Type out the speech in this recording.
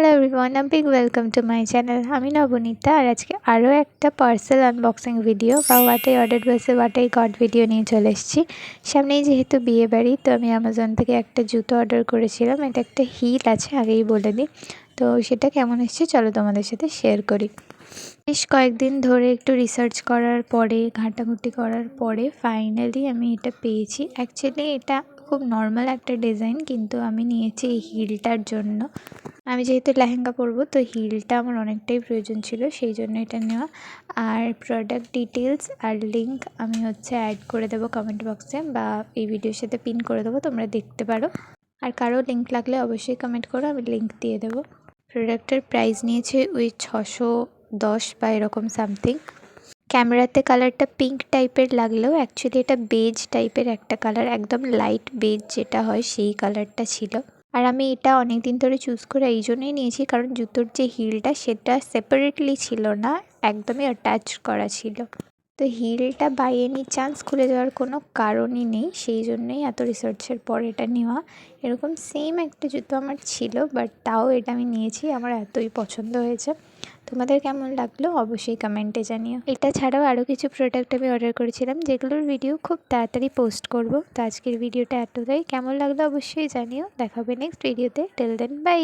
Hello everyone, big welcome to my channel. আমি নবনীতা, আর আজকে আরও একটা পার্সেল আনবক্সিং ভিডিও বা হোয়াট আই অর্ডার বসে হোয়াট আই গট ভিডিও নিয়ে চলে এসেছি। সামনেই যেহেতু বিয়ে বাড়ি, তো আমি অ্যামাজন থেকে একটা জুতো অর্ডার করেছিলাম। এটা একটা হিল আছে, আগেই বলে দিই। তো সেটা কেমন এসেছে চলো তোমাদের সাথে শেয়ার করি। বেশ কয়েকদিন ধরে একটু রিসার্চ করার পরে, ঘাঁটাঘুঁটি করার পরে ফাইনালি আমি এটা পেয়েছি। অ্যাকচুয়ালি এটা খুব নর্মাল একটা ডিজাইন, কিন্তু আমি নিয়েছি এই হিলটার জন্য। আমি যেহেতু লেহেঙ্গা পরবো, তো হিলটা আমার অনেকটাই প্রয়োজন ছিল, সেই জন্য এটা নেওয়া। আর প্রোডাক্ট ডিটেলস আর লিঙ্ক আমি অ্যাড করে দেবো কমেন্ট বক্সে, বা এই ভিডিওর সাথে পিন করে দেবো, তোমরা দেখতে পারো। আর কারো লিঙ্ক লাগলে অবশ্যই কমেন্ট করো, আমি লিঙ্ক দিয়ে দেবো। প্রোডাক্টের প্রাইস নিয়েছে ওই 610 বা এরকম সামথিং। ক্যামেরাতে কালারটা পিঙ্ক টাইপের লাগলেও অ্যাকচুয়ালি এটা বেজ টাইপের একটা কালার, একদম লাইট বেজ যেটা হয় সেই কালারটা ছিল। আর আমি এটা অনেক দিন ধরে চুজ করে এই জন্যই নিয়েছি, কারণ জুতোর যে হিলটা সেটা সেপারেটলি ছিল না, একদমই অ্যাটাচ করা ছিল। তো হিলটা বাই এনি চান্স খুলে যাওয়ার কোনো কারণই নেই, সেই জন্যই এত রিসার্চের পর এটা নেওয়া। এরকম সেম একটা জুতো আমার ছিল, বাট তাও এটা আমি নিয়েছি, আমার এতই পছন্দ হয়েছে। তোমাদের কেমন লাগলো অবশ্যই কমেন্টে জানিও। এটা ছাড়াও আরও কিছু প্রোডাক্ট আমি অর্ডার করেছিলাম, যেগুলোর ভিডিও খুব তাড়াতাড়ি পোস্ট করব। তো আজকের ভিডিওটা এতটাই, কেমন লাগলো অবশ্যই জানিও। দেখা হবে নেক্সট ভিডিওতে। Till then by.